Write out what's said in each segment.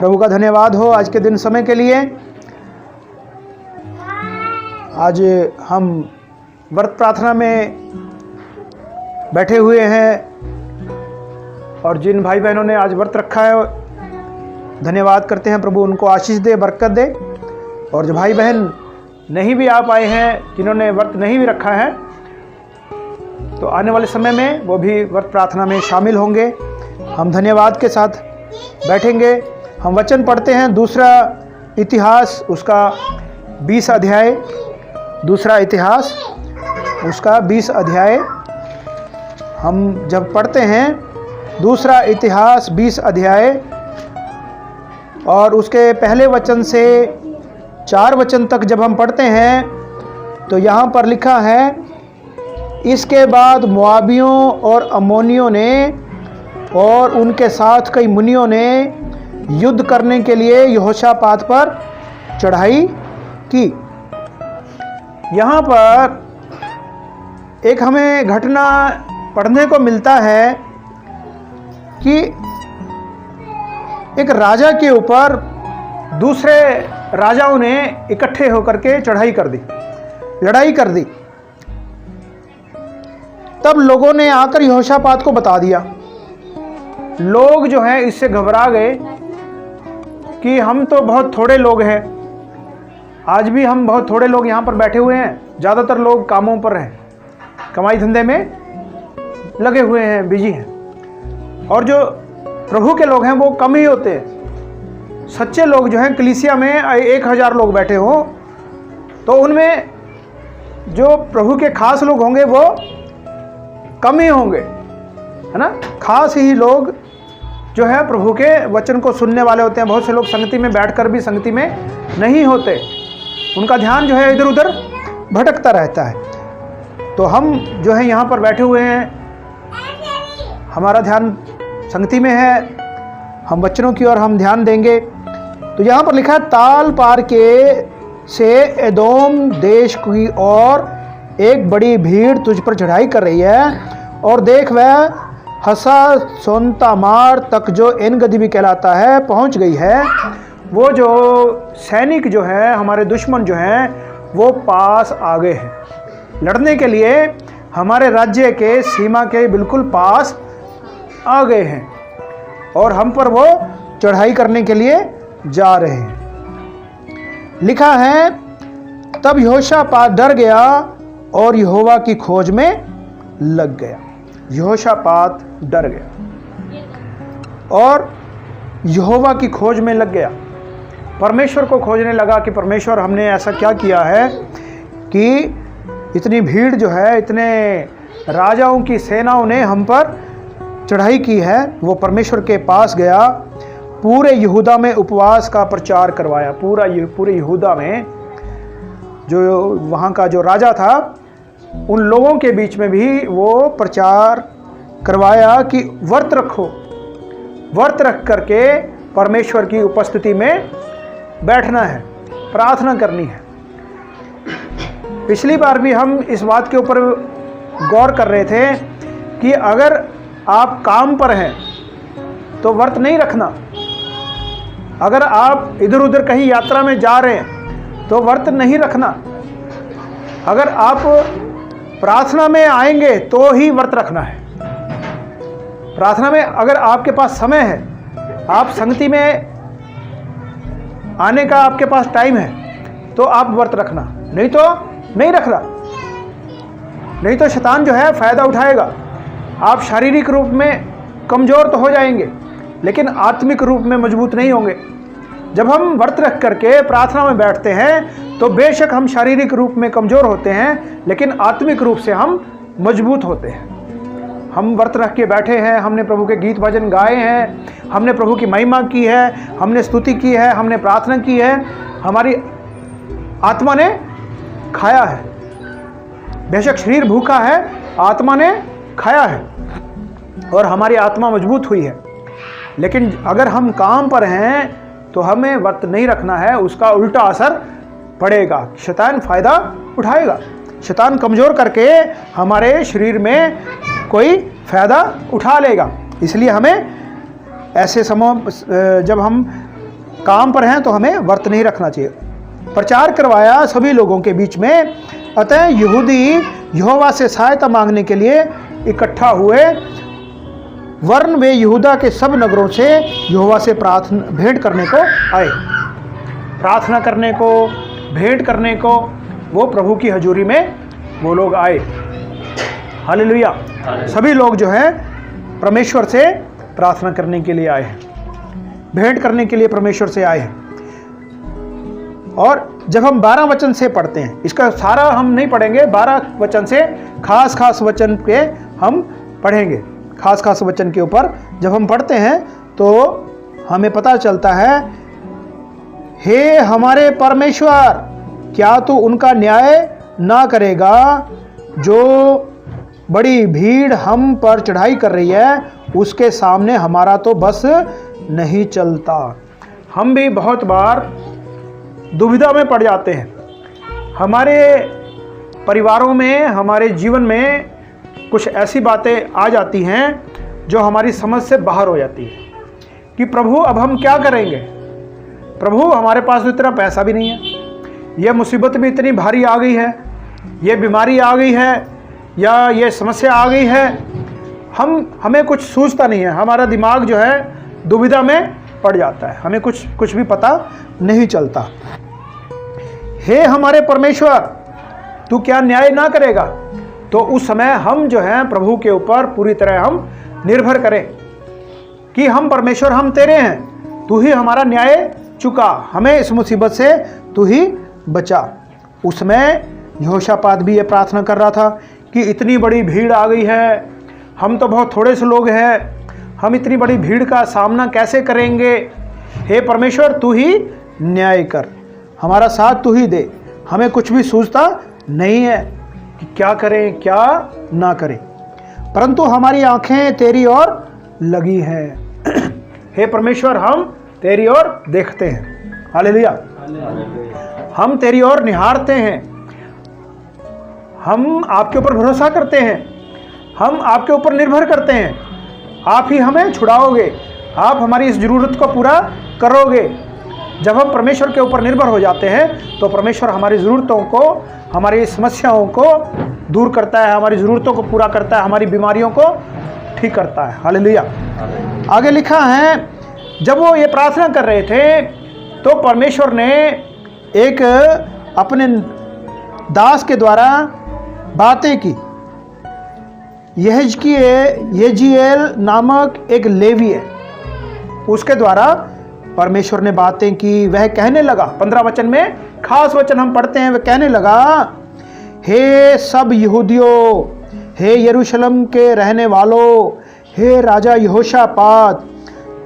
प्रभु का धन्यवाद हो आज के दिन समय के लिए। आज हम व्रत प्रार्थना में बैठे हुए हैं और जिन भाई बहनों ने आज व्रत रखा है धन्यवाद करते हैं, प्रभु उनको आशीष दे, बरकत दे। और जो भाई बहन नहीं भी आ पाए हैं, जिन्होंने व्रत नहीं भी रखा है, तो आने वाले समय में वो भी व्रत प्रार्थना में शामिल होंगे। हम धन्यवाद के साथ बैठेंगे। हम वचन पढ़ते हैं दूसरा इतिहास उसका 20 अध्याय, दूसरा इतिहास उसका 20 अध्याय हम जब पढ़ते हैं, दूसरा इतिहास 20 अध्याय और उसके पहले वचन से 4 वचन तक जब हम पढ़ते हैं तो यहाँ पर लिखा है, इसके बाद मोआबियों और अम्मोनियों ने और उनके साथ कई मुनियों ने युद्ध करने के लिए यहोशापात पर चढ़ाई की। यहाँ पर एक हमें घटना पढ़ने को मिलता है कि एक राजा के ऊपर दूसरे राजाओं ने इकट्ठे होकर के चढ़ाई कर दी, लड़ाई कर दी। तब लोगों ने आकर यहोशापात को बता दिया। लोग जो हैं इससे घबरा गए कि हम तो बहुत थोड़े लोग हैं। आज भी हम बहुत थोड़े लोग यहाँ पर बैठे हुए हैं। ज़्यादातर लोग कामों पर हैं, कमाई धंधे में लगे हुए हैं, बिजी हैं। और जो प्रभु के लोग हैं वो कम ही होते हैं। सच्चे लोग जो हैं, कलीसिया में 1000 लोग बैठे हों तो उनमें जो प्रभु के खास लोग होंगे वो कम ही होंगे, है ना। खास ही लोग जो है प्रभु के वचन को सुनने वाले होते हैं। बहुत से लोग संगति में बैठकर भी संगति में नहीं होते, उनका ध्यान जो है इधर उधर भटकता रहता है। तो हम जो है यहाँ पर बैठे हुए हैं, हमारा ध्यान संगति में है, हम वचनों की ओर हम ध्यान देंगे। तो यहाँ पर लिखा है, ताल पार के से एदोम देश की ओर एक बड़ी भीड़ तुझ पर चढ़ाई कर रही है और देख वह हसा सोनतामार तक जो एन गदी भी कहलाता है पहुँच गई है। वो जो सैनिक जो है, हमारे दुश्मन जो हैं, वो पास आ गए हैं लड़ने के लिए, हमारे राज्य के सीमा के बिल्कुल पास आ गए हैं और हम पर वो चढ़ाई करने के लिए जा रहे हैं। लिखा है, तब यहोशापात डर गया और यहोवा की खोज में लग गया। यहोशापात डर गया और यहोवा की खोज में लग गया। परमेश्वर को खोजने लगा कि परमेश्वर हमने ऐसा क्या किया है कि इतनी भीड़ जो है, इतने राजाओं की सेनाओं ने हम पर चढ़ाई की है। वो परमेश्वर के पास गया, पूरे यहूदा में उपवास का प्रचार करवाया। पूरे यहूदा में जो वहाँ का जो राजा था, उन लोगों के बीच में भी वो प्रचार करवाया कि व्रत रखो, व्रत रख करके परमेश्वर की उपस्थिति में बैठना है, प्रार्थना करनी है। पिछली बार भी हम इस बात के ऊपर गौर कर रहे थे कि अगर आप काम पर हैं तो व्रत नहीं रखना। अगर आप इधर उधर कहीं यात्रा में जा रहे हैं तो व्रत नहीं रखना। अगर आप प्रार्थना में आएंगे तो ही व्रत रखना है। प्रार्थना में अगर आपके पास समय है, आप संगति में आने का आपके पास टाइम है, तो आप व्रत रखना, नहीं तो नहीं रखना। नहीं तो शैतान जो है फ़ायदा उठाएगा। आप शारीरिक रूप में कमज़ोर तो हो जाएंगे लेकिन आत्मिक रूप में मजबूत नहीं होंगे। जब हम व्रत रख करके प्रार्थना में बैठते हैं तो बेशक हम शारीरिक रूप में कमज़ोर होते हैं लेकिन आत्मिक रूप से हम मजबूत होते हैं। हम व्रत रख के बैठे हैं, हमने प्रभु के गीत भजन गाए हैं, हमने प्रभु की महिमा की है, हमने स्तुति की है, हमने प्रार्थना की है, हमारी आत्मा ने खाया है। बेशक शरीर भूखा है, आत्मा ने खाया है और हमारी आत्मा मजबूत हुई है। लेकिन अगर हम काम पर हैं तो हमें व्रत नहीं रखना है, उसका उल्टा असर पड़ेगा। शैतान फ़ायदा उठाएगा, शैतान कमज़ोर करके हमारे शरीर में कोई फ़ायदा उठा लेगा। इसलिए हमें ऐसे समय जब हम काम पर हैं तो हमें व्रत नहीं रखना चाहिए। प्रचार करवाया सभी लोगों के बीच में। अतः यहूदी यहोवा से सहायता मांगने के लिए इकट्ठा हुए, वरन वे यहूदा के सब नगरों से यहोवा से भेंट करने को आए। प्रार्थना करने को, भेंट करने को, वो प्रभु की हजूरी में वो लोग आए। हालेलुया। सभी लोग जो है परमेश्वर से प्रार्थना करने के लिए आए हैं, भेंट करने के लिए परमेश्वर से आए हैं। और जब हम 12 वचन से पढ़ते हैं, इसका सारा हम नहीं पढ़ेंगे, 12 वचन से खास खास वचन पे हम पढ़ेंगे। खास खास वचन के ऊपर जब हम पढ़ते हैं तो हमें पता चलता है, हे हमारे परमेश्वर, क्या तू उनका न्याय ना करेगा जो बड़ी भीड़ हम पर चढ़ाई कर रही है, उसके सामने हमारा तो बस नहीं चलता। हम भी बहुत बार दुविधा में पड़ जाते हैं। हमारे परिवारों में, हमारे जीवन में कुछ ऐसी बातें आ जाती हैं जो हमारी समझ से बाहर हो जाती है कि प्रभु अब हम क्या करेंगे। प्रभु हमारे पास तो इतना पैसा भी नहीं है, यह मुसीबत भी इतनी भारी आ गई है, ये बीमारी आ गई है, या ये समस्या आ गई है। हमें कुछ सूझता नहीं है, हमारा दिमाग जो है दुविधा में पड़ जाता है, हमें कुछ भी पता नहीं चलता। हे हमारे परमेश्वर, तू क्या न्याय ना करेगा? तो उस समय हम जो हैं प्रभु के ऊपर पूरी तरह हम निर्भर करें कि हम परमेश्वर, हम तेरे हैं, तू ही हमारा न्याय चुका, हमें इस मुसीबत से तू ही बचा। उसमें यहोशापात भी ये प्रार्थना कर रहा था कि इतनी बड़ी भीड़ आ गई है, हम तो बहुत थोड़े से लोग हैं, हम इतनी बड़ी भीड़ का सामना कैसे करेंगे। हे परमेश्वर, तू ही न्याय कर, हमारा साथ तू ही दे। हमें कुछ भी सूझता नहीं है कि क्या करें क्या ना करें, परंतु हमारी आंखें तेरी ओर लगी हैं। हे परमेश्वर, हम तेरी ओर देखते हैं। हालेलुया। हम तेरी ओर निहारते हैं, हम आपके ऊपर भरोसा करते हैं, हम आपके ऊपर निर्भर करते हैं। आप ही हमें छुड़ाओगे, आप हमारी इस जरूरत को पूरा करोगे। जब हम परमेश्वर के ऊपर निर्भर हो जाते हैं तो परमेश्वर हमारी ज़रूरतों को, हमारी समस्याओं को दूर करता है, हमारी ज़रूरतों को पूरा करता है, हमारी बीमारियों को ठीक करता है। हालेलुया। आगे लिखा है, जब वो ये प्रार्थना कर रहे थे तो परमेश्वर ने एक अपने दास के द्वारा बातें की। यहेजकिएल नामक एक लेवी है, उसके द्वारा परमेश्वर ने बातें की। वह कहने लगा, 15 वचन में खास वचन हम पढ़ते हैं, वह कहने लगा, हे सब यहूदियों, हे यरूशलेम के रहने वालों, हे राजा यहोशापात,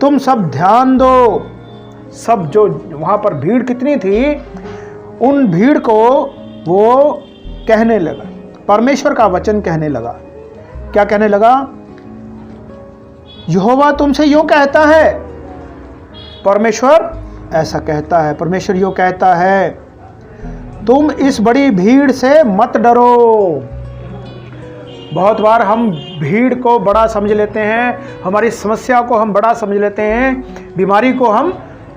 तुम सब ध्यान दो। सब जो वहाँ पर भीड़ कितनी थी, उन भीड़ को वो कहने लगा, परमेश्वर का वचन कहने लगा। क्या कहने लगा? यहोवा तुमसे यूं कहता है, परमेश्वर ऐसा कहता है, परमेश्वर यूं कहता है, तुम इस बड़ी भीड़ से मत डरो। बहुत बार हम भीड़ को बड़ा समझ लेते हैं, हमारी समस्या को हम बड़ा समझ लेते हैं, बीमारी को हम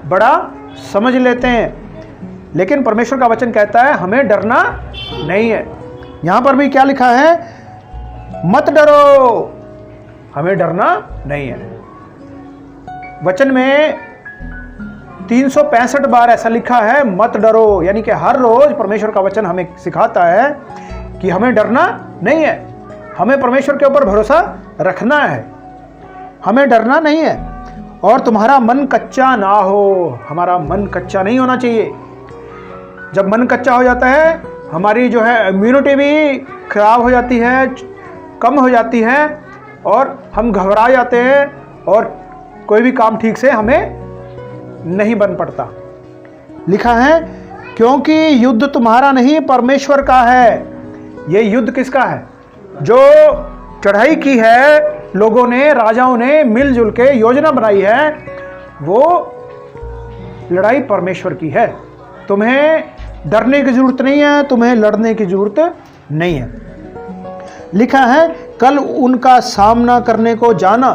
बड़ा समझ लेते हैं, लेकिन परमेश्वर का वचन कहता है हमें डरना नहीं है। यहाँ पर भी क्या लिखा है? मत डरो, हमें डरना नहीं है। वचन में 365 बार ऐसा लिखा है मत डरो, यानी कि हर रोज परमेश्वर का वचन हमें सिखाता है कि हमें डरना नहीं है, हमें परमेश्वर के ऊपर भरोसा रखना है, हमें डरना नहीं है। और तुम्हारा मन कच्चा ना हो, हमारा मन कच्चा नहीं होना चाहिए। जब मन कच्चा हो जाता है, हमारी जो है इम्यूनिटी भी खराब हो जाती है, कम हो जाती है, और हम घबरा जाते हैं और कोई भी काम ठीक से हमें नहीं बन पड़ता। लिखा है, क्योंकि युद्ध तुम्हारा नहीं परमेश्वर का है। ये युद्ध किसका है? जो चढ़ाई की है लोगों ने, राजाओं ने मिलजुल के योजना बनाई है, वो लड़ाई परमेश्वर की है। तुम्हें डरने की जरूरत नहीं है, तुम्हें लड़ने की जरूरत नहीं है। लिखा है, कल उनका सामना करने को जाना,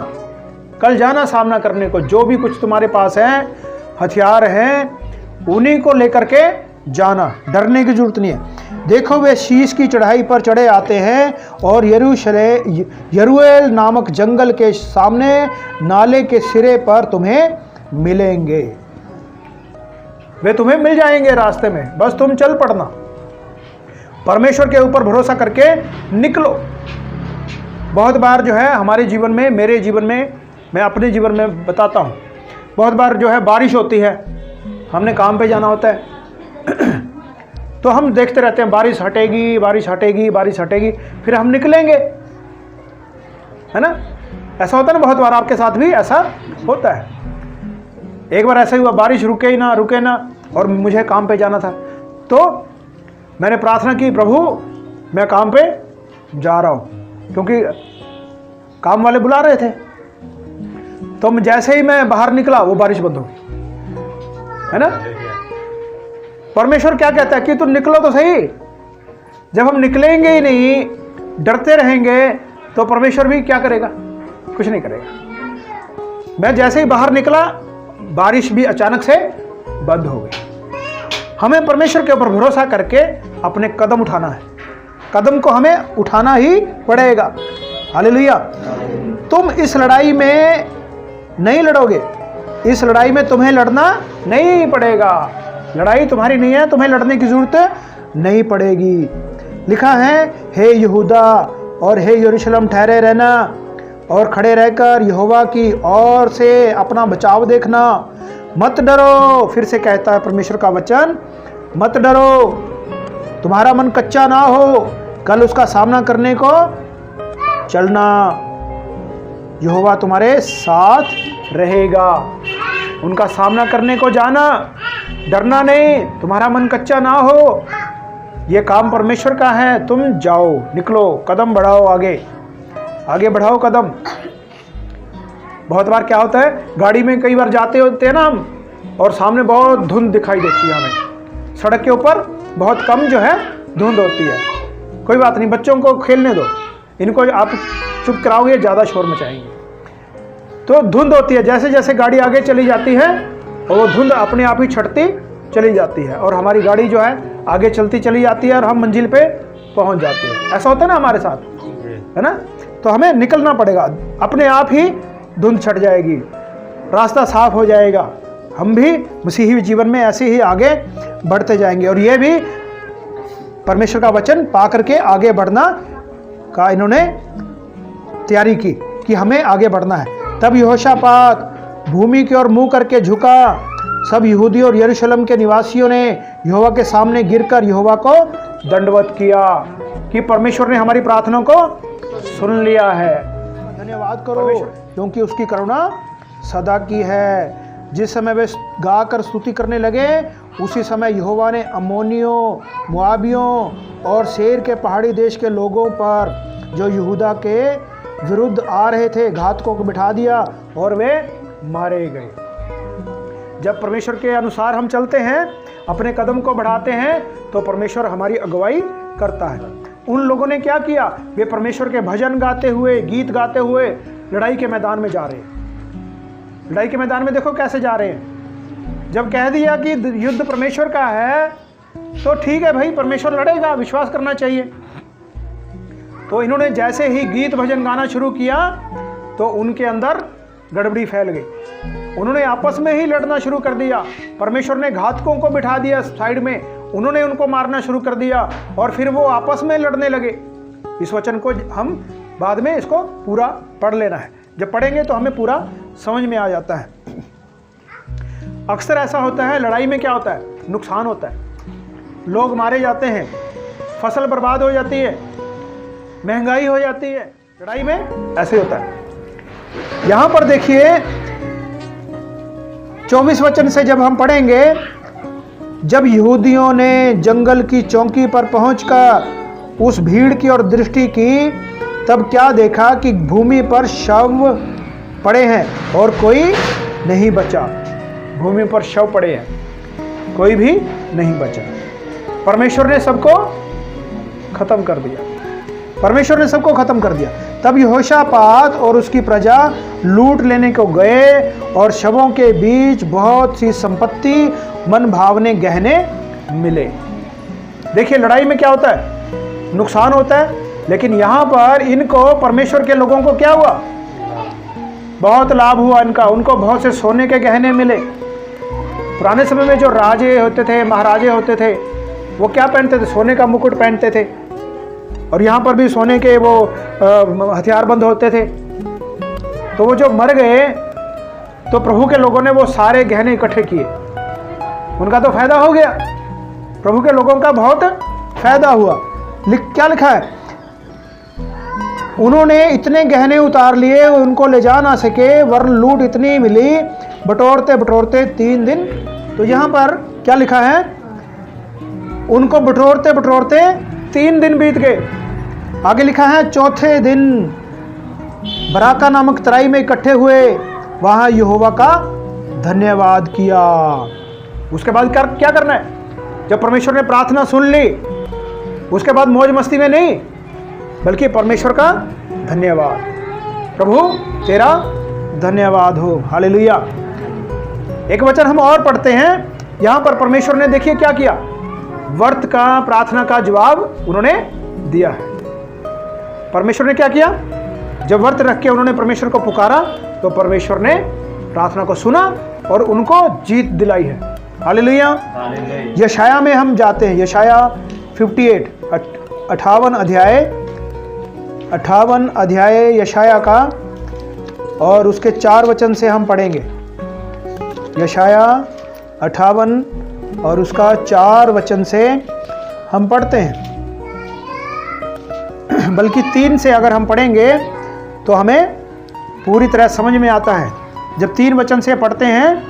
कल जाना सामना करने को। जो भी कुछ तुम्हारे पास है, हथियार हैं उन्हीं को लेकर के जाना, डरने की जरूरत नहीं है। देखो वे शीश की चढ़ाई पर चढ़े आते हैं और यरूएल नामक जंगल के सामने नाले के सिरे पर तुम्हें मिलेंगे। वे तुम्हें मिल जाएंगे रास्ते में, बस तुम चल पड़ना। परमेश्वर के ऊपर भरोसा करके निकलो। बहुत बार जो है हमारे जीवन में, मेरे जीवन में, मैं अपने जीवन में बताता हूँ, बहुत बार जो है बारिश होती है, हमने काम पे जाना होता है तो हम देखते रहते हैं बारिश हटेगी, बारिश हटेगी, बारिश हटेगी, फिर हम निकलेंगे, है ना। ऐसा होता है ना, बहुत बार आपके साथ भी ऐसा होता है। एक बार ऐसा ही हुआ, बारिश रुके ही ना, रुके ना, और मुझे काम पे जाना था, तो मैंने प्रार्थना की, प्रभु मैं काम पे जा रहा हूँ, क्योंकि काम वाले बुला रहे थे। तो जैसे ही मैं बाहर निकला वो बारिश बंद हो गई, है ना। परमेश्वर क्या कहता है कि तुम निकलो तो सही। जब हम निकलेंगे ही नहीं, डरते रहेंगे, तो परमेश्वर भी क्या करेगा? कुछ नहीं करेगा। मैं जैसे ही बाहर निकला, बारिश भी अचानक से बंद हो गई। हमें परमेश्वर के ऊपर भरोसा करके अपने कदम उठाना है, कदम को हमें उठाना ही पड़ेगा। हालेलुया। तुम इस लड़ाई में नहीं लड़ोगे, इस लड़ाई में तुम्हें लड़ना नहीं पड़ेगा। लड़ाई तुम्हारी नहीं है, तुम्हें लड़ने की जरूरत नहीं पड़ेगी। लिखा है, हे यहूदा और हे यरूशलेम ठहरे रहना और खड़े रहकर यहोवा की ओर से अपना बचाव देखना, मत डरो। फिर से कहता है परमेश्वर का वचन, मत डरो, तुम्हारा मन कच्चा ना हो, कल उसका सामना करने को चलना, यहोवा तुम्हारे साथ रहेगा। उनका सामना करने को जाना, डरना नहीं, तुम्हारा मन कच्चा ना हो। ये काम परमेश्वर का है, तुम जाओ, निकलो, कदम बढ़ाओ, आगे आगे बढ़ाओ कदम। बहुत बार क्या होता है, गाड़ी में कई बार जाते होते हैं ना हम, और सामने बहुत धुंध दिखाई देती है हमें, सड़क के ऊपर बहुत कम जो है धुंध होती है। कोई बात नहीं, बच्चों को खेलने दो, इनको आप चुप कराओगे ज़्यादा शोर मचाएंगे। तो धुंध होती है, जैसे जैसे गाड़ी आगे चली जाती है और वो धुंध अपने आप ही छटती चली जाती है, और हमारी गाड़ी जो है आगे चलती चली जाती है और हम मंजिल पे पहुंच जाते हैं। ऐसा होता है ना हमारे साथ, है ना। तो हमें निकलना पड़ेगा, अपने आप ही धुंध छट जाएगी, रास्ता साफ हो जाएगा। हम भी मसीही जीवन में ऐसे ही आगे बढ़ते जाएंगे। और ये भी परमेश्वर का वचन पा करके आगे बढ़ना का इन्होंने तैयारी की कि हमें आगे बढ़ना है। तब यहोशापात भूमि की ओर मुंह करके झुका। सब यहूदी और यरूशलेम के निवासियों ने यहोवा के सामने गिरकर यहोवा को दंडवत किया कि परमेश्वर ने हमारी प्रार्थना को सुन लिया है। धन्यवाद करो, क्योंकि उसकी करुणा सदा की है। जिस समय वे गाकर स्तुति करने लगे, उसी समय यहोवा ने अम्मोनियों, मोआबियों और सेर के पहाड़ी देश के लोगों पर जो यहूदा के विरुद्ध आ रहे थे, घातकों को बिठा दिया और वे मारे गए। जब परमेश्वर के अनुसार हम चलते हैं, अपने कदम को बढ़ाते हैं, तो परमेश्वर हमारी अगुवाई करता है। उन लोगों ने क्या किया? वे परमेश्वर के भजन गाते हुए, गीत गाते हुए लड़ाई के मैदान में जा रहे हैं। लड़ाई के मैदान में देखो कैसे जा रहे हैं। जब कह दिया कि युद्ध परमेश्वर का है, तो ठीक है भाई, परमेश्वर लड़ेगा, विश्वास करना चाहिए। तो इन्होंने जैसे ही गीत भजन गाना शुरू किया, तो उनके अंदर गड़बड़ी फैल गई। उन्होंने आपस में ही लड़ना शुरू कर दिया। परमेश्वर ने घातकों को बिठा दिया साइड में, उन्होंने उनको मारना शुरू कर दिया, और फिर वो आपस में लड़ने लगे। इस वचन को हम बाद में इसको पूरा पढ़ लेना है। जब पढ़ेंगे तो हमें पूरा समझ में आ जाता है। अक्सर ऐसा होता है, लड़ाई में क्या होता है? नुकसान होता है, लोग मारे जाते हैं, फसल बर्बाद हो जाती है, महंगाई हो जाती है। लड़ाई में ऐसे होता है। यहां पर देखिए 24 वचन से जब हम पढ़ेंगे, जब यहूदियों ने जंगल की चौकी पर पहुंचकर उस भीड़ की ओर दृष्टि की, तब क्या देखा कि भूमि पर शव पड़े हैं और कोई नहीं बचा। भूमि पर शव पड़े हैं, कोई भी नहीं बचा। परमेश्वर ने सबको खत्म कर दिया। परमेश्वर ने सबको खत्म कर दिया। तब यहोशापात और उसकी प्रजा लूट लेने को गए और शवों के बीच बहुत सी संपत्ति, मन भावने गहने मिले। देखिए लड़ाई में क्या होता है, नुकसान होता है, लेकिन यहाँ पर इनको, परमेश्वर के लोगों को क्या हुआ, बहुत लाभ हुआ इनका। उनको बहुत से सोने के गहने मिले। पुराने समय में जो राजे होते थे, महाराजे होते थे, वो क्या पहनते थे, सोने का मुकुट पहनते थे, और यहाँ पर भी सोने के वो हथियारबंद होते थे। तो वो जो मर गए तो प्रभु के लोगों ने वो सारे गहने इकट्ठे किए, उनका तो फायदा हो गया, प्रभु के लोगों का बहुत फायदा हुआ। क्या लिखा है, उन्होंने इतने गहने उतार लिए उनको ले जा ना सके, वरन लूट इतनी मिली, बटोरते बटोरते 3 दिन। तो यहाँ पर क्या लिखा है, उनको बटोरते बटोरते 3 दिन बीत गए। आगे लिखा है, चौथे दिन बराका नामक तराई में इकट्ठे हुए, वहां यहोवा का धन्यवाद किया। उसके बाद क्या करना है, जब परमेश्वर ने प्रार्थना सुन ली, उसके बाद मौज मस्ती में नहीं, बल्कि परमेश्वर का धन्यवाद, प्रभु तेरा धन्यवाद हो, हालेलुया। एक वचन हम और पढ़ते हैं, यहां पर परमेश्वर ने देखिए क्या किया, व्रत का, प्रार्थना का जवाब उन्होंने दिया है। परमेश्वर ने क्या किया, जब व्रत रख के उन्होंने परमेश्वर को पुकारा तो परमेश्वर ने प्रार्थना को सुना और उनको जीत दिलाई है, हालेलुया। यशाया में हम जाते हैं, यशाया 58 58 अध्याय यशाया का, और उसके 4 वचन से हम पढ़ेंगे। यशाया 58 और उसका 4 वचन से हम पढ़ते हैं, बल्कि 3 से अगर हम पढ़ेंगे तो हमें पूरी तरह समझ में आता है। जब 3 वचन से पढ़ते हैं,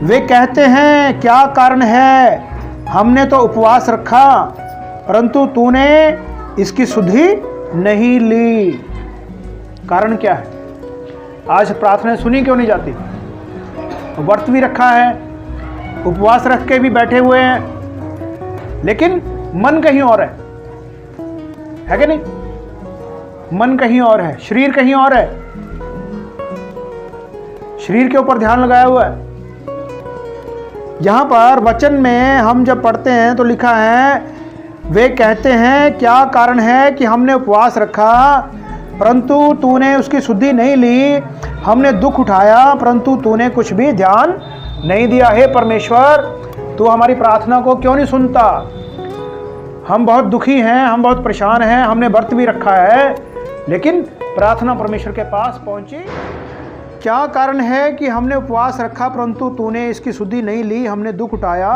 वे कहते हैं क्या कारण है, हमने तो उपवास रखा परंतु तूने इसकी सुधि नहीं ली। कारण क्या है, आज प्रार्थना सुनी क्यों नहीं जाती, व्रत भी रखा है, उपवास रख के भी बैठे हुए हैं, लेकिन मन कहीं और है कि नहीं, मन कहीं और है, शरीर कहीं और है, शरीर के ऊपर ध्यान लगाया हुआ है। यहां पर वचन में हम जब पढ़ते हैं तो लिखा है, वे कहते हैं क्या कारण है कि हमने उपवास रखा परंतु तूने उसकी शुद्धि नहीं ली, हमने दुख उठाया परंतु तूने कुछ भी ध्यान नहीं दिया। हे परमेश्वर, तू हमारी प्रार्थना को क्यों नहीं सुनता, हम बहुत दुखी हैं, हम बहुत परेशान हैं, हमने व्रत भी रखा है, लेकिन प्रार्थना परमेश्वर के पास पहुंची। क्या कारण है कि हमने उपवास रखा परंतु तूने इसकी शुद्धि नहीं ली, हमने दुख उठाया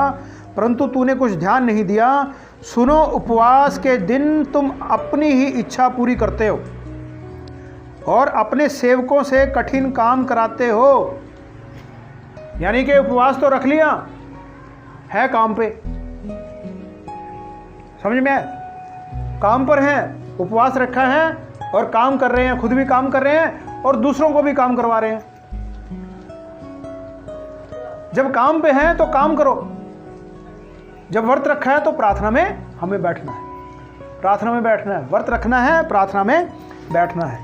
परंतु तूने कुछ ध्यान नहीं दिया। सुनो, उपवास के दिन तुम अपनी ही इच्छा पूरी करते हो और अपने सेवकों से कठिन काम कराते हो। यानी कि उपवास तो रख लिया है, काम पे, समझ में, काम पर है, उपवास रखा है और काम कर रहे हैं, खुद भी काम कर रहे हैं और दूसरों को भी काम करवा रहे हैं। जब काम पे हैं तो काम करो, जब व्रत रखा है तो प्रार्थना में हमें बैठना है, प्रार्थना में बैठना है, व्रत रखना है, प्रार्थना में बैठना है।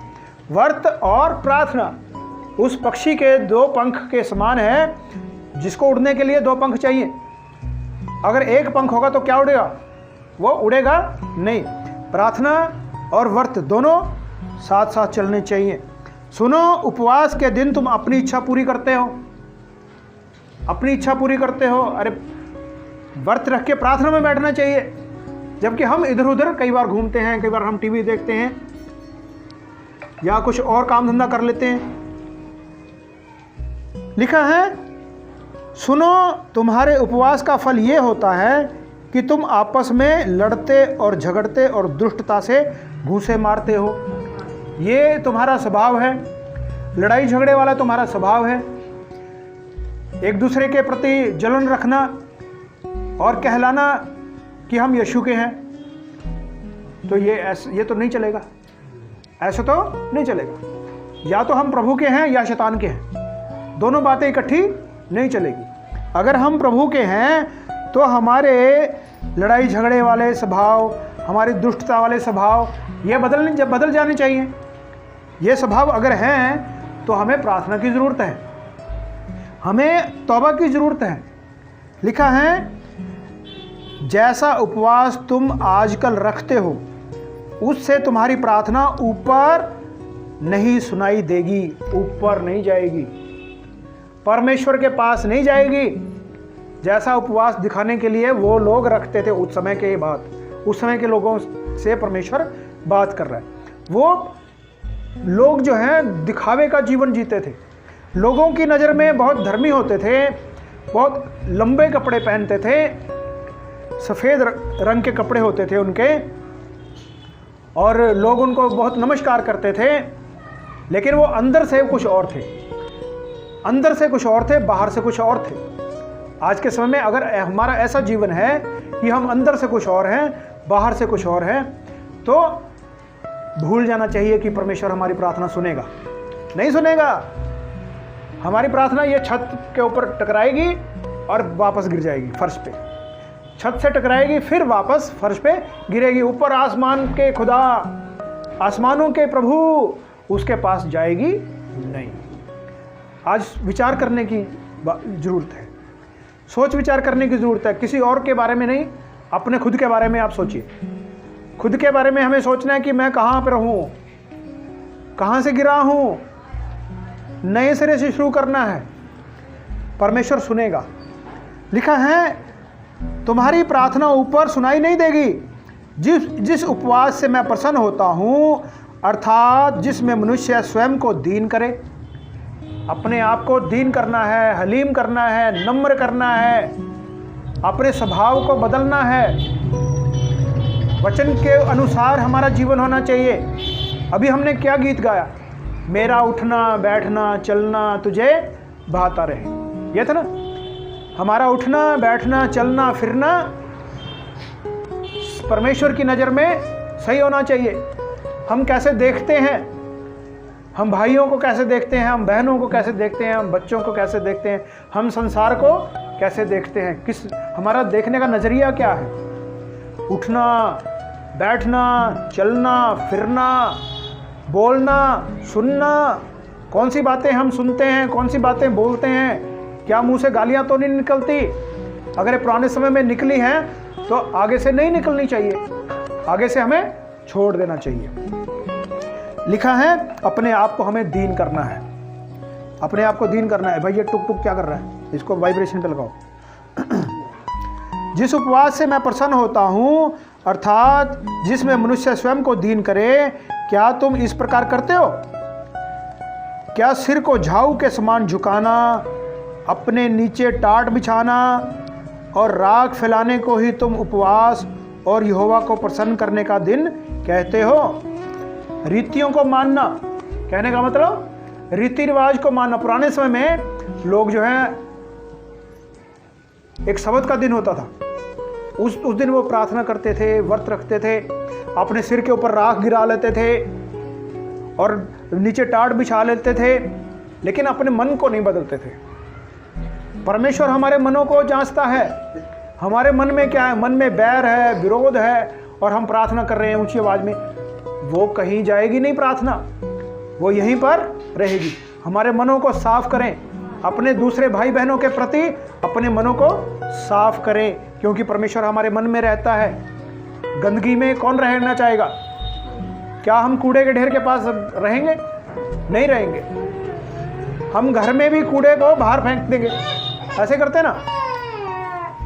व्रत और प्रार्थना उस पक्षी के 2 पंख के समान है, जिसको उड़ने के लिए 2 पंख चाहिए। अगर एक पंख होगा तो क्या उड़ेगा, वो उड़ेगा नहीं। प्रार्थना और व्रत दोनों साथ साथ चलने चाहिए। सुनो, उपवास के दिन तुम अपनी इच्छा पूरी करते हो, अपनी इच्छा पूरी करते हो। अरे व्रत रख के प्रार्थना में बैठना चाहिए, जबकि हम इधर उधर कई बार घूमते हैं, कई बार हम टीवी देखते हैं या कुछ और काम धंधा कर लेते हैं। लिखा है, सुनो, तुम्हारे उपवास का फल ये होता है कि तुम आपस में लड़ते और झगड़ते और दुष्टता से घूंसे मारते हो। ये तुम्हारा स्वभाव है, लड़ाई झगड़े वाला तुम्हारा स्वभाव है। एक दूसरे के प्रति जलन रखना और कहलाना कि हम यीशु के हैं, तो ये तो नहीं चलेगा, ऐसा तो नहीं चलेगा। या तो हम प्रभु के हैं या शैतान के हैं, दोनों बातें इकट्ठी नहीं चलेगी। अगर हम प्रभु के हैं तो हमारे लड़ाई झगड़े वाले स्वभाव, हमारी दुष्टता वाले स्वभाव, ये बदल जाने चाहिए। ये स्वभाव अगर हैं तो हमें प्रार्थना की ज़रूरत है, हमें तौबा की ज़रूरत है। लिखा है, जैसा उपवास तुम आजकल रखते हो उससे तुम्हारी प्रार्थना ऊपर नहीं सुनाई देगी, ऊपर नहीं जाएगी, परमेश्वर के पास नहीं जाएगी। जैसा उपवास दिखाने के लिए वो लोग रखते थे उस समय के बाद, उस समय के लोगों से परमेश्वर बात कर रहा है। वो लोग जो हैं दिखावे का जीवन जीते थे, लोगों की नज़र में बहुत धर्मी होते थे, बहुत लंबे कपड़े पहनते थे, सफ़ेद रंग के कपड़े होते थे उनके, और लोग उनको बहुत नमस्कार करते थे, लेकिन वो अंदर से कुछ और थे, अंदर से कुछ और थे, बाहर से कुछ और थे। आज के समय में अगर हमारा ऐसा जीवन है कि हम अंदर से कुछ और हैं, बाहर से कुछ और हैं, तो भूल जाना चाहिए कि परमेश्वर हमारी प्रार्थना सुनेगा। नहीं सुनेगा। हमारी प्रार्थना ये छत के ऊपर टकराएगी और वापस गिर जाएगी फर्श पे, छत से टकराएगी फिर वापस फर्श पे गिरेगी। ऊपर आसमान के खुदा, आसमानों के प्रभु, उसके पास जाएगी नहीं। आज विचार करने की ज़रूरत है, सोच विचार करने की ज़रूरत है, किसी और के बारे में नहीं, अपने खुद के बारे में आप सोचिए। खुद के बारे में हमें सोचना है कि मैं कहाँ पर हूँ, कहाँ से गिरा हूँ, नए सिरे से शुरू करना है, परमेश्वर सुनेगा। लिखा है, तुम्हारी प्रार्थना ऊपर सुनाई नहीं देगी। जिस उपवास से मैं प्रसन्न होता हूँ, अर्थात जिसमें मनुष्य स्वयं को दीन करे, अपने आप को दीन करना है, हलीम करना है, नम्र करना है, अपने स्वभाव को बदलना है, वचन के अनुसार हमारा जीवन होना चाहिए। अभी हमने क्या गीत गाया, मेरा उठना बैठना चलना तुझे भाता रहे, ये था ना। हमारा उठना बैठना चलना फिरना परमेश्वर की नज़र में सही होना चाहिए। हम कैसे देखते हैं, हम भाइयों को कैसे देखते हैं, हम बहनों को कैसे देखते हैं, हम बच्चों को कैसे देखते हैं, हम संसार को कैसे देखते हैं, किस हमारा देखने का नज़रिया क्या है। उठना बैठना चलना फिरना बोलना सुनना, कौन सी बातें हम सुनते हैं, कौन सी बातें बोलते हैं, क्या मुंह से गालियां तो नहीं निकलती? अगर पुराने समय में निकली हैं तो आगे से नहीं निकलनी चाहिए, आगे से हमें छोड़ देना चाहिए। लिखा है, अपने आप को हमें दीन करना है, अपने आप को दीन करना है। भाई ये टुक टुक क्या कर रहा है, इसको वाइब्रेशन पे लगाओ। जिस उपवास से मैं प्रसन्न होता हूँ, अर्थात जिसमें मनुष्य स्वयं को दीन करे, क्या तुम इस प्रकार करते हो? क्या सिर को झाऊ के समान झुकाना, अपने नीचे टाट बिछाना और राख फैलाने को ही तुम उपवास और यहोवा को प्रसन्न करने का दिन कहते हो? रीतियों को मानना, कहने का मतलब रीति रिवाज को मानना। पुराने समय में लोग जो है, एक सबत का दिन होता था, उस दिन वो प्रार्थना करते थे, व्रत रखते थे, अपने सिर के ऊपर राख गिरा लेते थे और नीचे टाट बिछा लेते थे, लेकिन अपने मन को नहीं बदलते थे। परमेश्वर हमारे मनों को जांचता है, हमारे मन में क्या है, मन में बैर है, विरोध है, और हम प्रार्थना कर रहे हैं ऊंची आवाज में, वो कहीं जाएगी नहीं प्रार्थना, वो यहीं पर रहेगी। हमारे मनों को साफ करें, अपने दूसरे भाई बहनों के प्रति अपने मनों को साफ करें, क्योंकि परमेश्वर हमारे मन में रहता है। गंदगी में कौन रहना चाहेगा? क्या हम कूड़े के ढेर के पास रहेंगे? नहीं रहेंगे। हम घर में भी कूड़े को बाहर फेंक देंगे, ऐसे करते ना।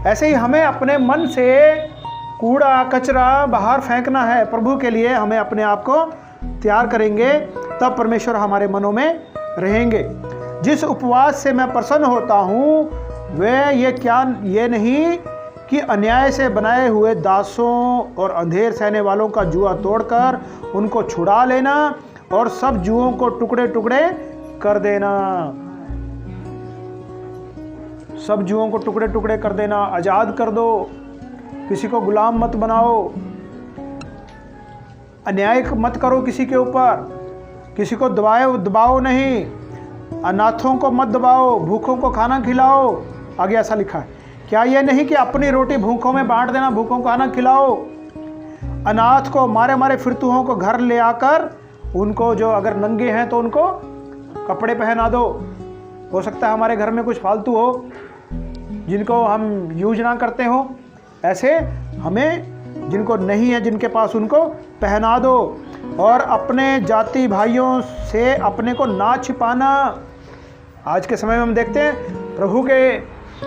ऐसे ही हमें अपने मन से कूड़ा कचरा बाहर फेंकना है। प्रभु के लिए हमें अपने आप को तैयार करेंगे, तब परमेश्वर हमारे मनों में रहेंगे। जिस उपवास से मैं प्रसन्न होता हूँ, वह ये नहीं कि अन्याय से बनाए हुए दासों और अंधेर सहने वालों का जुआ तोड़कर उनको छुड़ा लेना और सब जुओं को टुकड़े टुकड़े कर देना, सब जुओं को टुकड़े टुकड़े कर देना, आज़ाद कर दो, किसी को गुलाम मत बनाओ, अन्याय मत करो किसी के ऊपर, किसी को दबाओ नहीं, अनाथों को मत दबाओ, भूखों को खाना खिलाओ। आगे ऐसा लिखा है, क्या यह नहीं कि अपनी रोटी भूखों में बांट देना, भूखों को खाना खिलाओ, अनाथ को मारे मारे फिरतुओं को घर ले आकर उनको, जो अगर नंगे हैं तो उनको कपड़े पहना दो। हो सकता है हमारे घर में कुछ फालतू हो जिनको हम यूज ना करते हो, ऐसे हमें जिनको नहीं है, जिनके पास, उनको पहना दो। और अपने जाति भाइयों से अपने को ना छिपाना। आज के समय में हम देखते हैं प्रभु के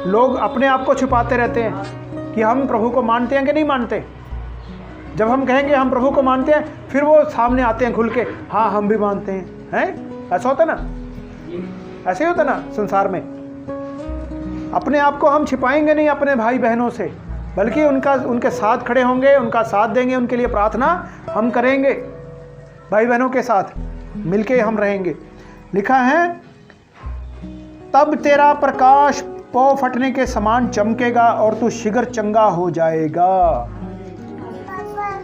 लोग अपने आप को छिपाते रहते हैं कि हम प्रभु को मानते हैं कि नहीं मानते। जब हम कहेंगे हम प्रभु को मानते हैं, फिर वो सामने आते हैं खुल के, हाँ हम भी मानते हैं। ऐसा होता ना, ऐसे ही होता ना संसार में। अपने आप को हम छिपाएंगे नहीं अपने भाई बहनों से, बल्कि उनके साथ खड़े होंगे, उनका साथ देंगे, उनके लिए प्रार्थना हम करेंगे, भाई बहनों के साथ मिलके हम रहेंगे। लिखा है, तब तेरा प्रकाश पौ फटने के समान चमकेगा और तू शीघ्र चंगा हो जाएगा।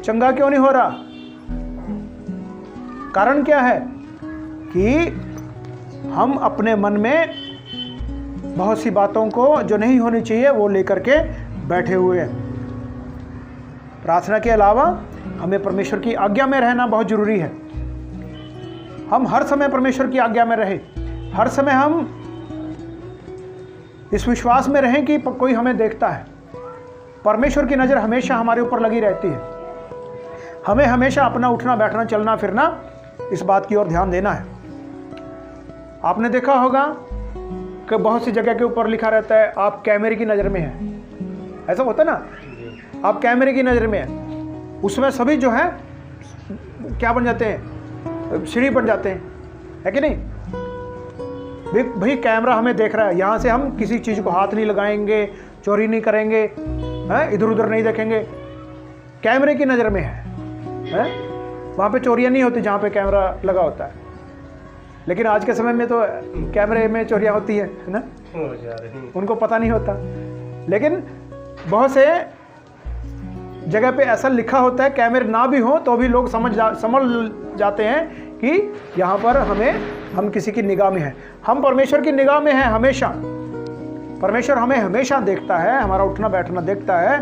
चंगा क्यों नहीं हो रहा? कारण क्या है कि हम अपने मन में बहुत सी बातों को जो नहीं होनी चाहिए वो लेकर के बैठे हुए हैं। प्रार्थना के अलावा हमें परमेश्वर की आज्ञा में रहना बहुत जरूरी है। हम हर समय परमेश्वर की आज्ञा में रहें, हर समय हम इस विश्वास में रहें कि कोई हमें देखता है। परमेश्वर की नज़र हमेशा हमारे ऊपर लगी रहती है। हमें हमेशा अपना उठना बैठना चलना फिरना इस बात की ओर ध्यान देना है। आपने देखा होगा कि बहुत सी जगह के ऊपर लिखा रहता है आप कैमरे की नज़र में हैं। ऐसा होता है ना, आप कैमरे की नज़र में हैं। उसमें सभी जो है क्या बन जाते हैं, सीढ़ी बन जाते हैं, है कि नहीं? भाई कैमरा हमें देख रहा है, यहाँ से हम किसी चीज़ को हाथ नहीं लगाएंगे, चोरी नहीं करेंगे, इधर उधर नहीं देखेंगे। कैमरे की नज़र में है। वहाँ पे चोरियाँ नहीं होती जहाँ पे कैमरा लगा होता है। लेकिन आज के समय में तो कैमरे में चोरियाँ होती है ना, उनको पता नहीं होता। लेकिन बहुत से जगह पे ऐसा लिखा होता है, कैमरे ना भी हो तो भी लोग समझ जाते हैं कि यहाँ पर हम किसी की निगाह में हैं। हम परमेश्वर की निगाह में हैं हमेशा। परमेश्वर हमें हमेशा देखता है, हमारा उठना बैठना देखता है।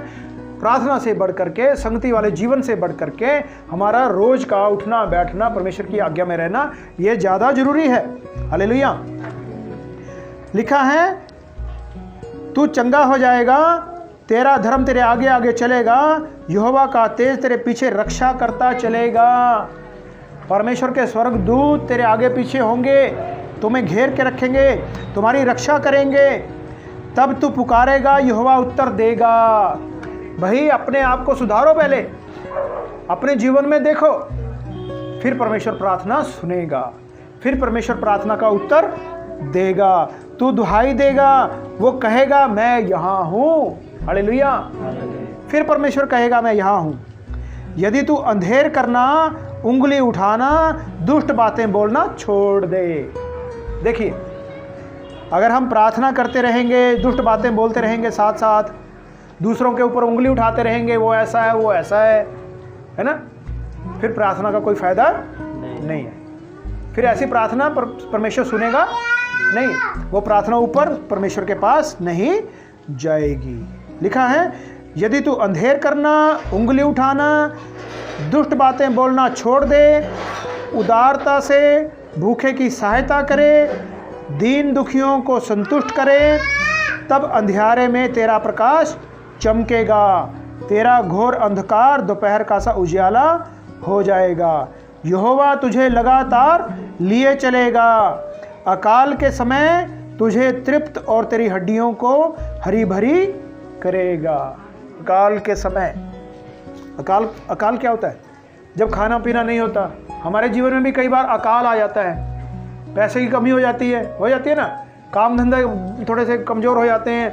प्रार्थना से बढ़ करके, संगति वाले जीवन से बढ़ करके हमारा रोज का उठना बैठना, परमेश्वर की आज्ञा में रहना, ये ज़्यादा जरूरी है। हालेलुया। लिखा है, तू चंगा हो जाएगा, तेरा धर्म तेरे आगे आगे चलेगा, यहोवा का तेज तेरे पीछे रक्षा करता चलेगा। परमेश्वर के स्वर्गदूत तेरे आगे पीछे होंगे, तुम्हें घेर के रखेंगे, तुम्हारी रक्षा करेंगे। तब तू पुकारेगा, यहोवा उत्तर देगा। भाई अपने आप को सुधारो, पहले अपने जीवन में देखो, फिर परमेश्वर प्रार्थना सुनेगा, फिर परमेश्वर प्रार्थना का उत्तर देगा। तू दुहाई देगा, वो कहेगा मैं यहाँ हूँ। हालेलुया। फिर परमेश्वर कहेगा मैं यहाँ हूँ। यदि तू अंधेर करना, उंगली उठाना, दुष्ट बातें बोलना छोड़ दे। देखिए, अगर हम प्रार्थना करते रहेंगे, दुष्ट बातें बोलते रहेंगे, साथ साथ दूसरों के ऊपर उंगली उठाते रहेंगे, वो ऐसा है वो ऐसा है ना, फिर प्रार्थना का कोई फायदा नहीं है। फिर ऐसी प्रार्थना परमेश्वर सुनेगा नहीं, वो प्रार्थना ऊपर परमेश्वर के पास नहीं जाएगी। लिखा है, यदि तू अंधेर करना, उंगली उठाना, दुष्ट बातें बोलना छोड़ दे, उदारता से भूखे की सहायता करे, दीन दुखियों को संतुष्ट करे, तब अंधियारे में तेरा प्रकाश चमकेगा, तेरा घोर अंधकार दोपहर का सा उजियाला हो जाएगा। यहोवा तुझे लगातार लिए चलेगा, अकाल के समय तुझे तृप्त और तेरी हड्डियों को हरी भरी करेगा। अकाल के समय, अकाल क्या होता है? जब खाना पीना नहीं होता। हमारे जीवन में भी कई बार अकाल आ जाता है, पैसे की कमी हो जाती है ना, काम धंधे थोड़े से कमज़ोर हो जाते हैं,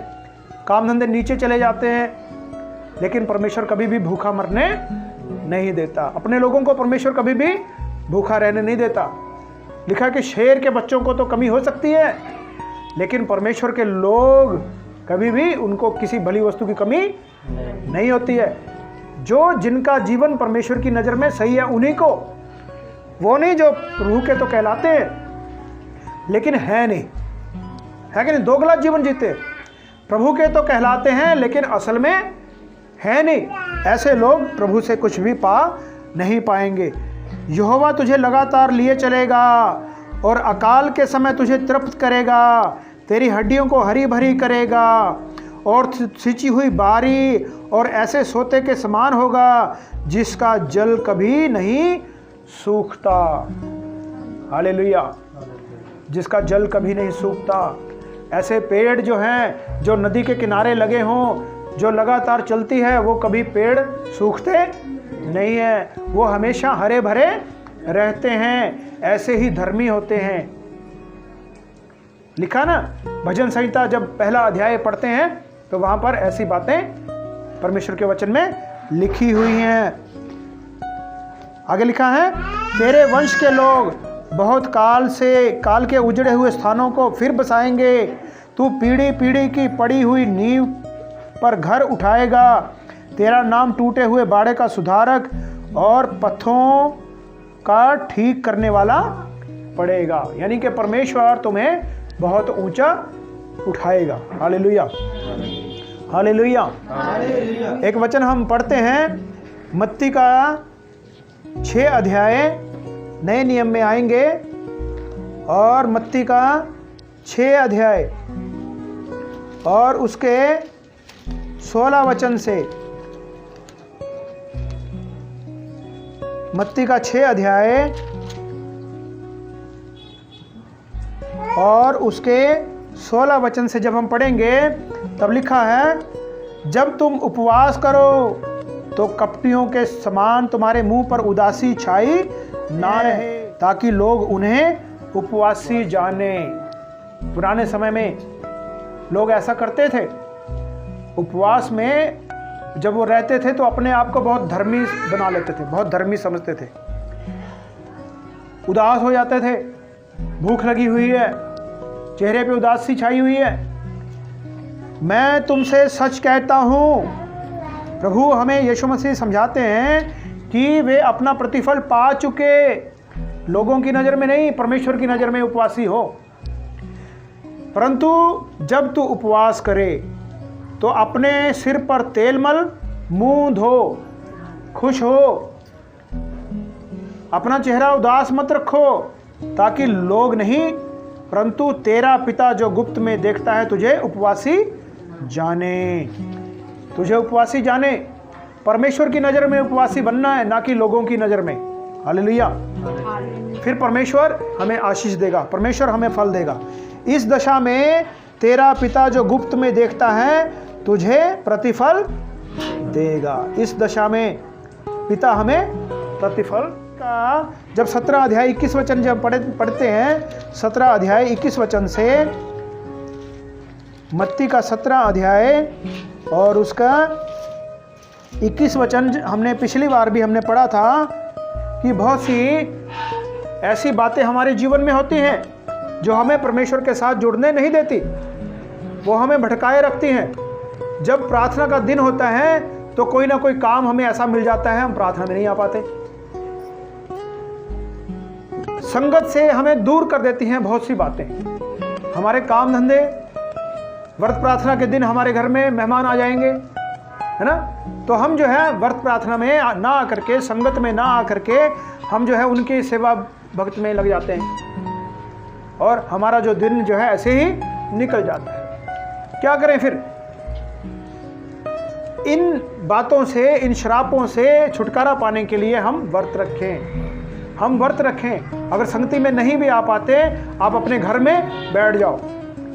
काम धंधे नीचे चले जाते हैं। लेकिन परमेश्वर कभी भी भूखा मरने नहीं देता। अपने लोगों को परमेश्वर कभी भी भूखा रहने नहीं देता। लिखा है कि शेर के बच्चों को तो कमी हो सकती है, लेकिन परमेश्वर के लोग कभी भी, उनको किसी भली वस्तु की कमी नहीं होती है। जो जिनका जीवन परमेश्वर की नज़र में सही है उन्हीं को, वो नहीं जो प्रभु के तो कहलाते हैं लेकिन है नहीं, है कि नहीं, दोगला जीवन जीते। प्रभु के तो कहलाते हैं लेकिन असल में है नहीं। ऐसे लोग प्रभु से कुछ भी पा नहीं पाएंगे। यहोवा तुझे लगातार लिए चलेगा, और अकाल के समय तुझे तृप्त करेगा, तेरी हड्डियों को हरी भरी करेगा और सिंची हुई बारी और ऐसे सोते के समान होगा जिसका जल कभी नहीं सूखता। हालेलुया, जिसका जल कभी नहीं सूखता। ऐसे पेड़ जो हैं, जो नदी के किनारे लगे हों, जो लगातार चलती है, वो कभी पेड़ सूखते नहीं है, वो हमेशा हरे भरे रहते हैं। ऐसे ही धर्मी होते हैं। लिखा ना, भजन संहिता जब पहला अध्याय पढ़ते हैं तो वहां पर ऐसी बातें परमेश्वर के वचन में लिखी हुई हैं। आगे लिखा है, तेरे वंश के लोग बहुत काल के उजड़े हुए स्थानों को फिर बसाएंगे। तू पीढ़ी पीढ़ी की पड़ी हुई नींव पर घर उठाएगा। तेरा नाम टूटे हुए बाड़े का सुधारक और पत्थरों का ठीक करने वाला पड़ेगा। यानी कि परमेश्वर तुम्हें बहुत ऊंचा उठाएगा। Hallelujah, hallelujah. एक वचन हम पढ़ते हैं, मत्ती का 6 अध्याय नए नियम में आएंगे, और मत्ती का 6 अध्याय और उसके 16 वचन से। मत्ती का 6 अध्याय और उसके 16 वचन से जब हम पढ़ेंगे तब लिखा है, जब तुम उपवास करो तो कपटियों के समान तुम्हारे मुंह पर उदासी छाई ना रहे, ताकि लोग उन्हें उपवासी जाने। पुराने समय में लोग ऐसा करते थे, उपवास में जब वो रहते थे तो अपने आप को बहुत धर्मी बना लेते थे, बहुत धर्मी समझते थे। उदास हो जाते थे, भूख लगी हुई है, चेहरे पे उदासी छाई हुई है। मैं तुमसे सच कहता हूँ, प्रभु हमें यीशु मसीह समझाते हैं कि वे अपना प्रतिफल पा चुके। लोगों की नज़र में नहीं, परमेश्वर की नज़र में उपवासी हो। परंतु जब तू उपवास करे तो अपने सिर पर तेल मल, मुंह धो, खुश हो, अपना चेहरा उदास मत रखो, ताकि लोग नहीं परंतु तेरा पिता जो गुप्त में देखता है तुझे उपवासी जाने। तुझे उपवासी जाने। परमेश्वर की नज़र में उपवासी बनना है, ना कि लोगों की नज़र में। हालेलुया। फिर परमेश्वर हमें आशीष देगा, परमेश्वर हमें फल देगा। इस दशा में तेरा पिता जो गुप्त में देखता है तुझे प्रतिफल देगा। इस दशा में पिता हमें प्रतिफल का, जब 17 अध्याय 21 वचन जब पढ़ते हैं, 17 अध्याय 21 वचन से, मत्ती का 17 अध्याय और उसका 21 वचन हमने पिछली बार भी हमने पढ़ा था कि बहुत सी ऐसी बातें हमारे जीवन में होती हैं जो हमें परमेश्वर के साथ जुड़ने नहीं देती, वो हमें भटकाए रखती हैं। जब प्रार्थना का दिन होता है तो कोई ना कोई काम हमें ऐसा मिल जाता है, हम प्रार्थना में नहीं आ पाते। संगत से हमें दूर कर देती हैं बहुत सी बातें, हमारे काम धंधे। व्रत प्रार्थना के दिन हमारे घर में मेहमान आ जाएंगे, है ना, तो हम जो है व्रत प्रार्थना में ना आकर के, संगत में ना आकर के हम जो है उनकी सेवा भक्त में लग जाते हैं और हमारा जो दिन जो है ऐसे ही निकल जाता है। क्या करें फिर? इन बातों से, इन श्रापों से छुटकारा पाने के लिए हम व्रत रखें, हम व्रत रखें। अगर संगति में नहीं भी आ पाते, आप अपने घर में बैठ जाओ,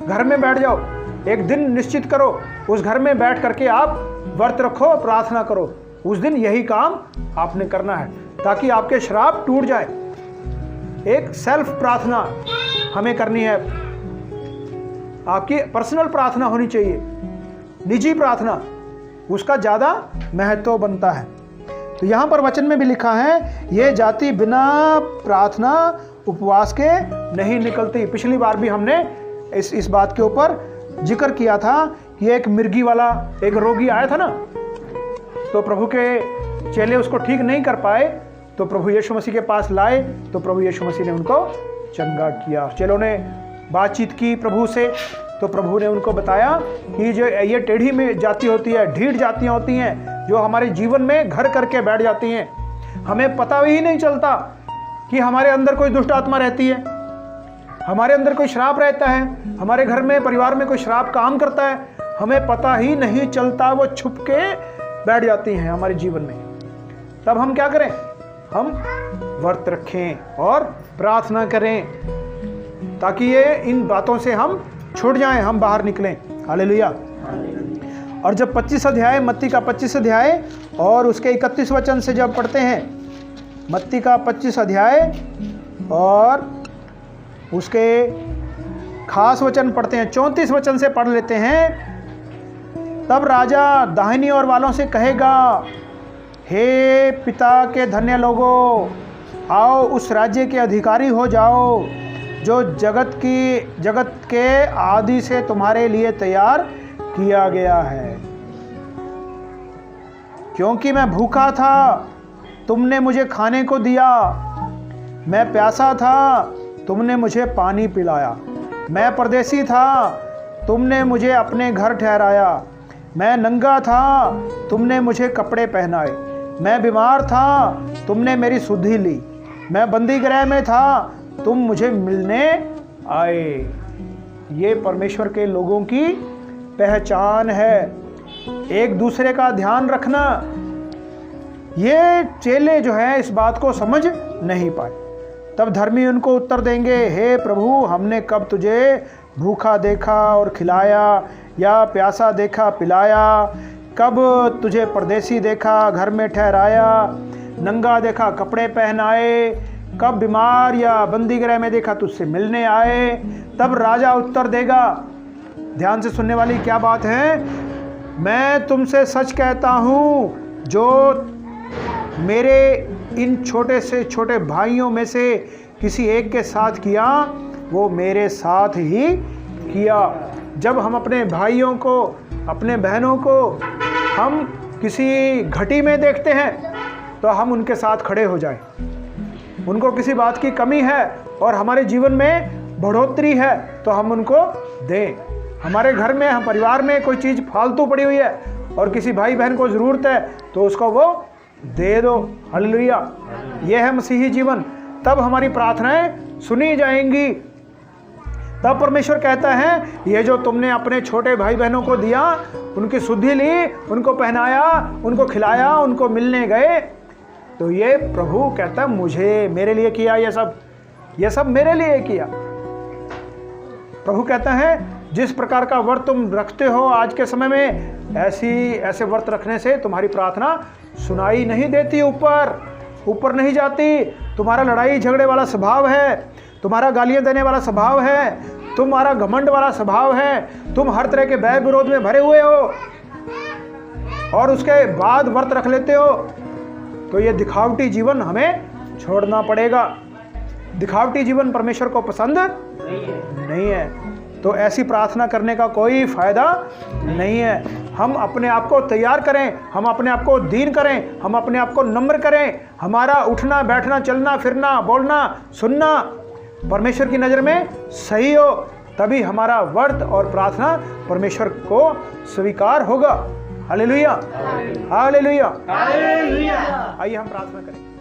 घर में बैठ जाओ। एक दिन निश्चित करो, उस घर में बैठ करके आप व्रत रखो, प्रार्थना करो। उस दिन यही काम आपने करना है ताकि आपके श्राप टूट जाए। एक सेल्फ प्रार्थना हमें करनी है, आपकी पर्सनल प्रार्थना होनी चाहिए, निजी प्रार्थना, उसका ज़्यादा महत्व बनता है। तो यहाँ पर वचन में भी लिखा है, ये जाति बिना प्रार्थना उपवास के नहीं निकलती। पिछली बार भी हमने इस बात के ऊपर जिक्र किया था कि एक मिर्गी वाला एक रोगी आया था ना, तो प्रभु के चेले उसको ठीक नहीं कर पाए, तो प्रभु यीशु मसीह के पास लाए, तो प्रभु यीशु मसीह ने उनको चंगा किया। चेलों ने बातचीत की प्रभु से, तो प्रभु ने उनको बताया कि जो ये टेढ़ी में जाति होती है, ढीठ जातियाँ होती हैं जो हमारे जीवन में घर करके बैठ जाती हैं। हमें पता ही नहीं चलता कि हमारे अंदर कोई दुष्ट आत्मा रहती है, हमारे अंदर कोई श्राप रहता है, हमारे घर में परिवार में कोई श्राप काम करता है, हमें पता ही नहीं चलता, वो छुप के बैठ जाती हैं हमारे जीवन में। तब हम क्या करें? हम व्रत रखें और प्रार्थना करें ताकि ये इन बातों से हम छूट जाएं, हम बाहर निकलें। हालेलुया। और जब 25 अध्याय, मत्ती का 25 अध्याय और उसके 31 वचन से जब पढ़ते हैं, मत्ती का 25 अध्याय और उसके खास वचन पढ़ते हैं, 34 वचन से पढ़ लेते हैं। तब राजा दाहिनी ओर वालों से कहेगा, हे पिता के धन्य लोगों, आओ उस राज्य के अधिकारी हो जाओ जो जगत के आदि से तुम्हारे लिए तैयार किया गया है। क्योंकि मैं भूखा था, तुमने मुझे खाने को दिया, मैं प्यासा था, तुमने मुझे पानी पिलाया, मैं परदेसी था, तुमने मुझे अपने घर ठहराया, मैं नंगा था, तुमने मुझे कपड़े पहनाए, मैं बीमार था, तुमने मेरी सुधि ली, मैं बंदी गृह में था, तुम मुझे मिलने आए। ये परमेश्वर के लोगों की पहचान है, एक दूसरे का ध्यान रखना। ये चेले जो हैं इस बात को समझ नहीं पाए। तब धर्मी उनको उत्तर देंगे, हे प्रभु, हमने कब तुझे भूखा देखा और खिलाया, या प्यासा देखा पिलाया? कब तुझे परदेसी देखा घर में ठहराया, नंगा देखा कपड़े पहनाए? कब बीमार या बंदी गृह में देखा तुझसे मिलने आए? तब राजा उत्तर देगा, ध्यान से सुनने वाली क्या बात है, मैं तुमसे सच कहता हूँ, जो मेरे इन छोटे से छोटे भाइयों में से किसी एक के साथ किया, वो मेरे साथ ही किया। जब हम अपने भाइयों को, अपने बहनों को हम किसी घटी में देखते हैं तो हम उनके साथ खड़े हो जाएं। उनको किसी बात की कमी है और हमारे जीवन में बढ़ोतरी है तो हम उनको दें। हमारे घर में, हम परिवार में कोई चीज़ फालतू पड़ी हुई है और किसी भाई बहन को ज़रूरत है तो उसको वो दे दो। हालेलुया। ये है मसीही जीवन। तब हमारी प्रार्थनाएं सुनी जाएंगी। तब परमेश्वर कहता है, ये जो तुमने अपने छोटे भाई बहनों को दिया, उनकी सुधि ली, उनको पहनाया, उनको खिलाया, उनको मिलने गए, तो ये प्रभु कहता है मुझे, मेरे लिए किया। ये सब मेरे लिए किया। प्रभु कहता है जिस प्रकार का व्रत तुम रखते हो आज के समय में, ऐसे व्रत रखने से तुम्हारी प्रार्थना सुनाई नहीं देती, ऊपर नहीं जाती। तुम्हारा लड़ाई झगड़े वाला स्वभाव है, तुम्हारा गालियां देने वाला स्वभाव है, तुम्हारा घमंड वाला स्वभाव है, तुम हर तरह के बैर विरोध में भरे हुए हो और उसके बाद व्रत रख लेते हो, तो ये दिखावटी जीवन हमें छोड़ना पड़ेगा। दिखावटी जीवन परमेश्वर को पसंद नहीं है। तो ऐसी प्रार्थना करने का कोई फायदा नहीं है। हम अपने आप को तैयार करें, हम अपने आप को दीन करें, हम अपने आप को नम्र करें। हमारा उठना बैठना, चलना फिरना, बोलना सुनना परमेश्वर की नज़र में सही हो, तभी हमारा व्रत और प्रार्थना परमेश्वर को स्वीकार होगा। Hallelujah, hallelujah, hallelujah. आइए हम प्रार्थना करें।